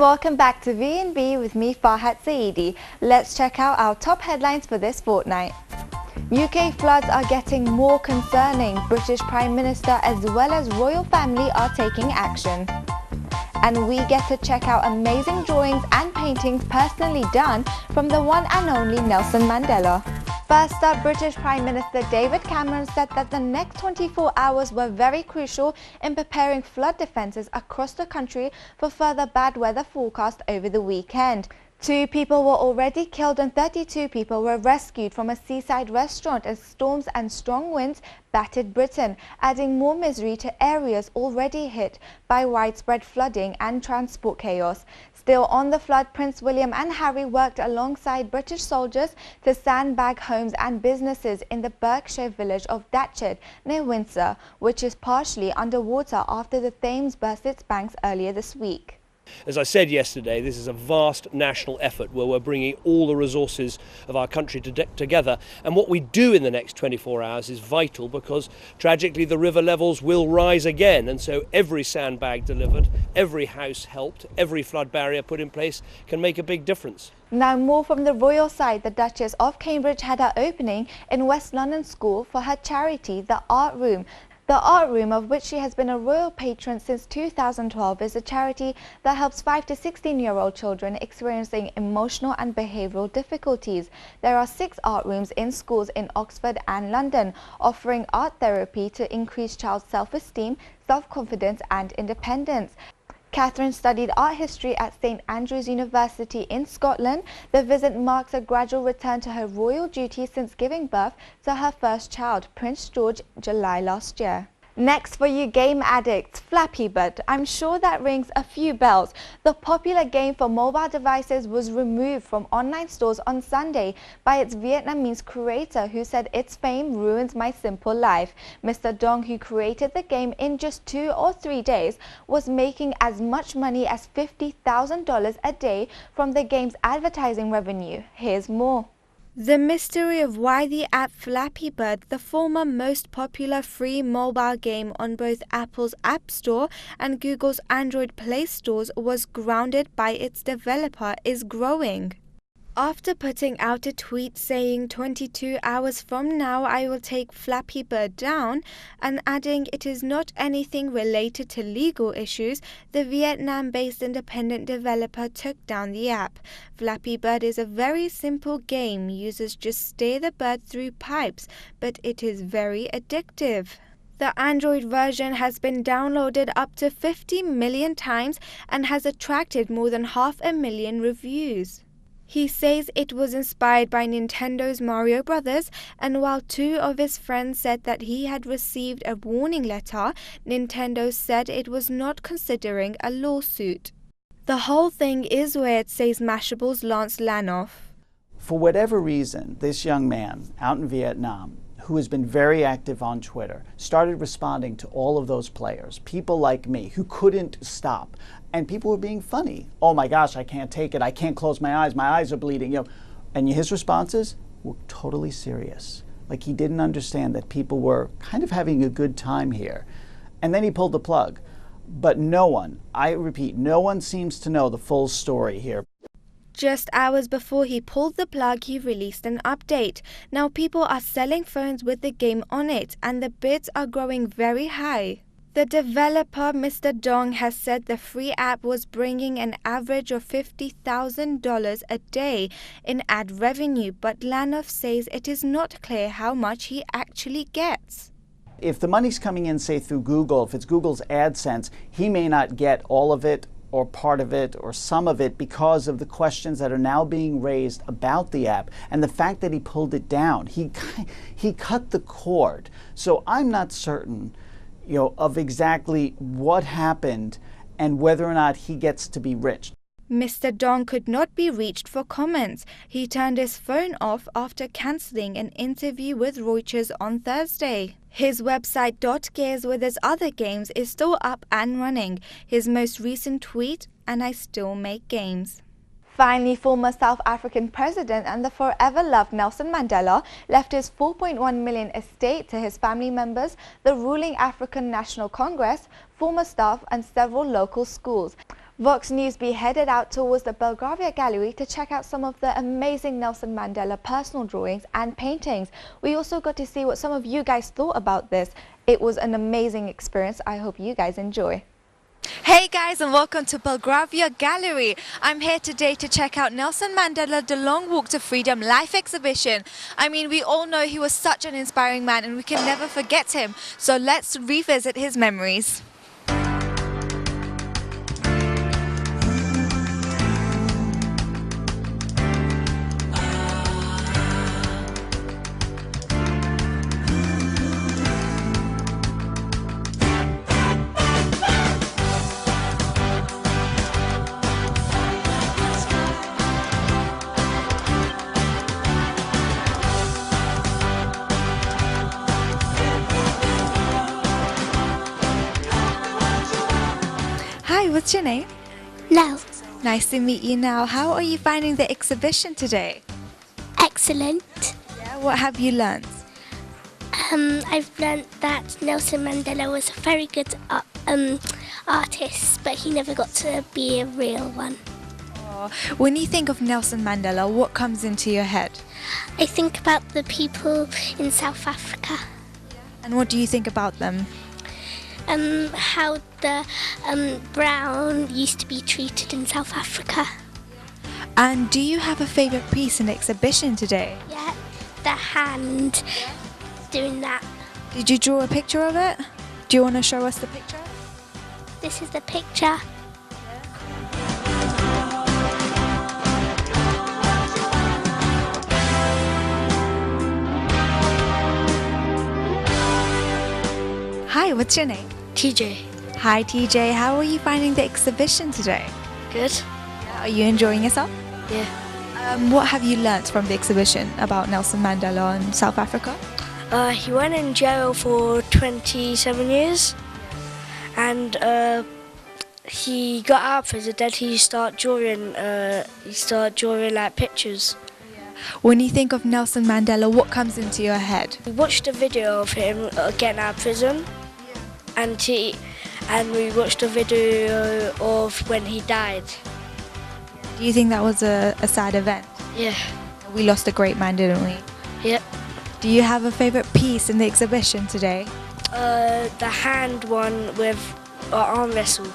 welcome back to VNB with me, Farhat Saede. Let's check out our top headlines for this fortnight. UK floods are getting more concerning. British Prime Minister as well as royal family are taking action. And we get to check out amazing drawings and paintings personally done from the one and only Nelson Mandela. First up, British Prime Minister David Cameron said that the next 24 hours were very crucial in preparing flood defences across the country for further bad weather forecast over the weekend. 2 people were already killed and 32 people were rescued from a seaside restaurant as storms and strong winds battered Britain, adding more misery to areas already hit by widespread flooding and transport chaos. Still on the flood, Prince William and Harry worked alongside British soldiers to sandbag homes and businesses in the Berkshire village of Datchet near Windsor, which is partially underwater after the Thames burst its banks earlier this week. As I said yesterday, this is a vast national effort where we're bringing all the resources of our country together, and what we do in the next 24 hours is vital because tragically the river levels will rise again, and so every sandbag delivered, every house helped, every flood barrier put in place can make a big difference. Now more from the royal side. The Duchess of Cambridge had her opening in West London School for her charity, the Art Room. The Art Room, of which she has been a royal patron since 2012, is a charity that helps 5 to 16-year-old children experiencing emotional and behavioural difficulties. There are 6 art rooms in schools in Oxford and London, offering art therapy to increase child self-esteem, self-confidence and independence. Catherine studied art history at St Andrews University in Scotland. The visit marks a gradual return to her royal duties since giving birth to her first child, Prince George, July last year. Next for you game addicts, Flappy Bird. I'm sure that rings a few bells. The popular game for mobile devices was removed from online stores on Sunday by its Vietnamese creator, who said its fame ruins my simple life. Mr. Dong, who created the game in just 2 or 3 days, was making as much money as $50,000 a day from the game's advertising revenue. Here's more. The mystery of why the app Flappy Bird, the former most popular free mobile game on both Apple's App Store and Google's Android Play stores, was grounded by its developer is growing. After putting out a tweet saying 22 hours from now I will take Flappy Bird down and adding it is not anything related to legal issues, the Vietnam-based independent developer took down the app. Flappy Bird is a very simple game. Users just steer the bird through pipes, but it is very addictive. The Android version has been downloaded up to 50 million times and has attracted more than 500,000 reviews. He says it was inspired by Nintendo's Mario Bros., and while 2 of his friends said that he had received a warning letter, Nintendo said it was not considering a lawsuit. The whole thing is weird, says Mashable's Lance Lanoff. For whatever reason, this young man out in Vietnam, who has been very active on Twitter, started responding to all of those players, people like me who couldn't stop, and people were being funny. Oh my gosh, I can't take it, I can't close my eyes are bleeding, you know. And his responses were totally serious. Like he didn't understand that people were kind of having a good time here. And then he pulled the plug. But no one, I repeat, no one seems to know the full story here. Just hours before he pulled the plug, he released an update. Now people are selling phones with the game on it, and the bids are growing very high. The developer, Mr. Dong, has said the free app was bringing an average of $50,000 a day in ad revenue, but Lanoff says it is not clear how much he actually gets. If the money's coming in, say, through Google, if it's Google's AdSense, he may not get all of it or part of it or some of it because of the questions that are now being raised about the app and the fact that he pulled it down. He cut the cord. So I'm not certain, you know, of exactly what happened and whether or not he gets to be rich. Mr. Dong could not be reached for comments. He turned his phone off after cancelling an interview with Reuters on Thursday. His website .gears with his other games is still up and running. His most recent tweet, "And I still make games." Finally, former South African president and the forever loved Nelson Mandela left his $4.1 million estate to his family members, the ruling African National Congress, former staff and several local schools. Vox News be headed out towards the Belgravia Gallery to check out some of the amazing Nelson Mandela personal drawings and paintings. We also got to see what some of you guys thought about this. It was an amazing experience. I hope you guys enjoy. Hey guys, and welcome to Belgravia Gallery. I'm here today to check out Nelson Mandela The Long Walk to Freedom Life Exhibition. I mean, we all know he was such an inspiring man and we can never forget him. So let's revisit his memories. Hi, what's your name? Nell. Nice to meet you now. How are you finding the exhibition today? Excellent. Yeah, what have you learned? I've learnt that Nelson Mandela was a very good artist, but he never got to be a real one. Oh, when you think of Nelson Mandela, what comes into your head? I think about the people in South Africa. And what do you think about them? How the brown used to be treated in South Africa. And do you have a favourite piece in the exhibition today? Yeah, the hand doing that. Did you draw a picture of it? Do you want to show us the picture? This is the picture. Hi, what's your name? TJ. Hi TJ, how are you finding the exhibition today? Good. Yeah, are you enjoying yourself? Yeah. What have you learnt from the exhibition about Nelson Mandela in South Africa? He went in jail for 27 years and he got out of prison, then he started drawing like pictures. When you think of Nelson Mandela, what comes into your head? We watched a video of him getting out of prison and we watched a video of when he died. Do you think that was a sad event? Yeah. We lost a great man, didn't we? Yep. Do you have a favourite piece in the exhibition today? The hand one with arm wrestle.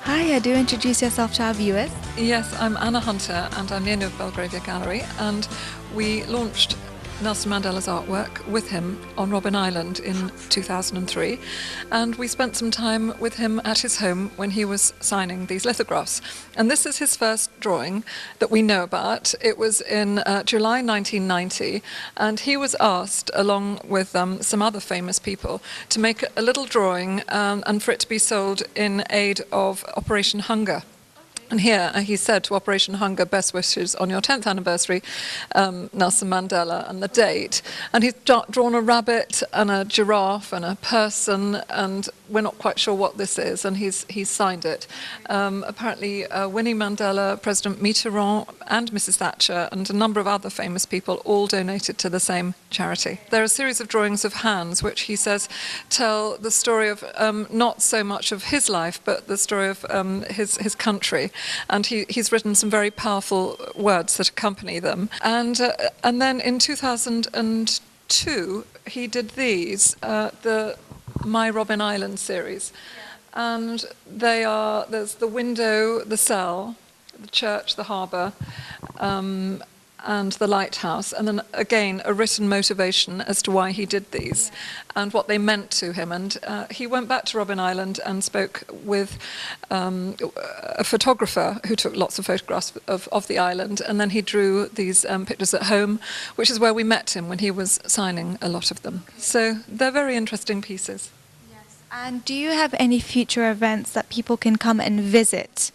Hi, do introduce yourself to our viewers. Yes, I'm Anna Hunter and I'm the owner of Belgravia Gallery, and we launched Nelson Mandela's artwork with him on Robben Island in 2003, and we spent some time with him at his home when he was signing these lithographs. And this is his first drawing that we know about. It was in July 1990, and he was asked, along with some other famous people, to make a little drawing and for it to be sold in aid of Operation Hunger. And here he said to Operation Hunger, best wishes on your 10th anniversary, Nelson Mandela, and the date. And he's drawn a rabbit and a giraffe and a person, and we're not quite sure what this is, and he's signed it. Apparently Winnie Mandela, President Mitterrand and Mrs. Thatcher and a number of other famous people all donated to the same charity. There are a series of drawings of hands which he says tell the story of not so much of his life but the story of his country. And he's written some very powerful words that accompany them. And then in 2002, he did these, the My Robben Island series. And there's the window, the cell, the church, the harbour, and the lighthouse, and then again a written motivation as to why he did these and what they meant to him. And he went back to Robben Island and spoke with a photographer who took lots of photographs of the island, and then he drew these pictures at home, which is where we met him when he was signing a lot of them. So they're very interesting pieces. Yes. And do you have any future events that people can come and visit?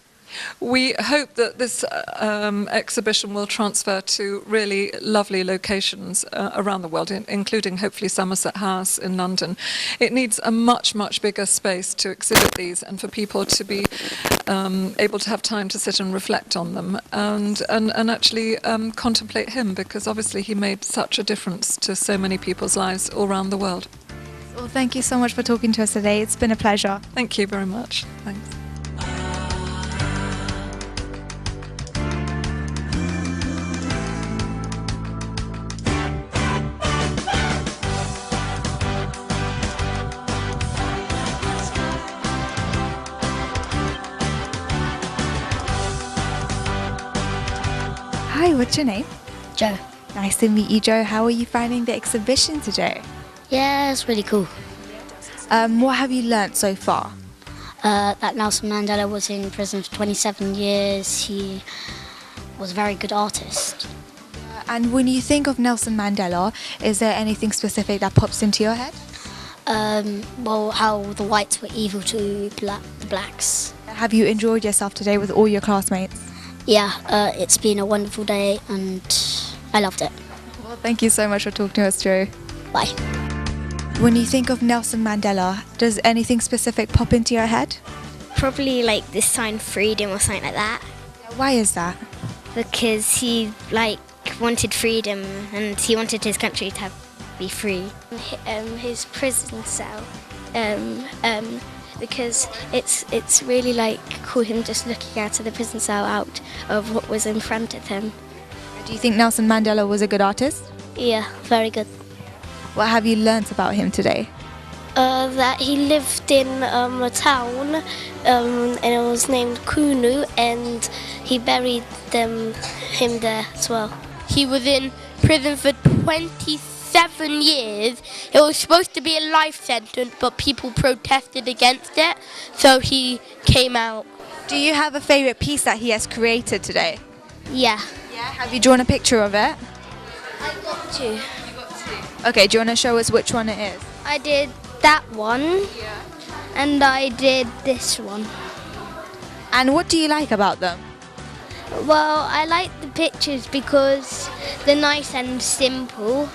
We hope that this exhibition will transfer to really lovely locations around the world, including hopefully Somerset House in London. It needs a much, much bigger space to exhibit these and for people to be able to have time to sit and reflect on them and actually contemplate him, because obviously he made such a difference to so many people's lives all around the world. Well, thank you so much for talking to us today. It's been a pleasure. Thank you very much. Thanks. Hi, what's your name? Joe. Nice to meet you, Joe. How are you finding the exhibition today? Yeah, it's really cool. What have you learnt so far? That Nelson Mandela was in prison for 27 years. He was a very good artist. And when you think of Nelson Mandela, is there anything specific that pops into your head? Well, how the whites were evil to the blacks. Have you enjoyed yourself today with all your classmates? Yeah, it's been a wonderful day and I loved it. Well, thank you so much for talking to us, Joe. Bye. When you think of Nelson Mandela, does anything specific pop into your head? Probably like the sign freedom or something like that. Why is that? Because he wanted freedom and he wanted his country to be free. His prison cell, because it's really cool him just looking out of the prison cell out of what was in front of him. Do you think Nelson Mandela was a good artist? Yeah, very good. What have you learnt about him today? That he lived in a town and it was named Kunu, and he buried him there as well. He was in prison for 27 years. It was supposed to be a life sentence, but people protested against it, so he came out. Do you have a favourite piece that he has created today? Yeah. Yeah. Have you drawn a picture of it? I got to. Okay, do you want to show us which one it is? I did that one, and I did this one. And what do you like about them? Well, I like the pictures because they're nice and simple,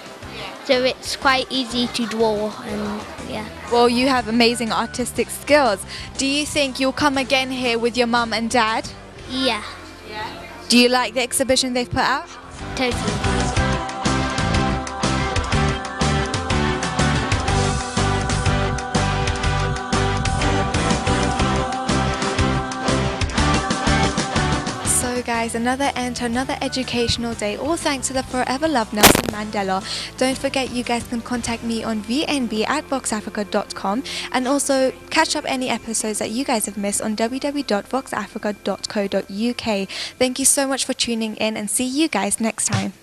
so it's quite easy to draw, and yeah. Well, you have amazing artistic skills. Do you think you'll come again here with your mum and dad? Yeah, Do you like the exhibition they've put out? totally. So guys, another end to another educational day, all thanks to the forever loved Nelson Mandela. Don't forget, you guys can contact me on VNB@voxafrica.com, and also catch up any episodes that you guys have missed on www.voxafrica.co.uk. Thank you so much for tuning in, and see you guys next time.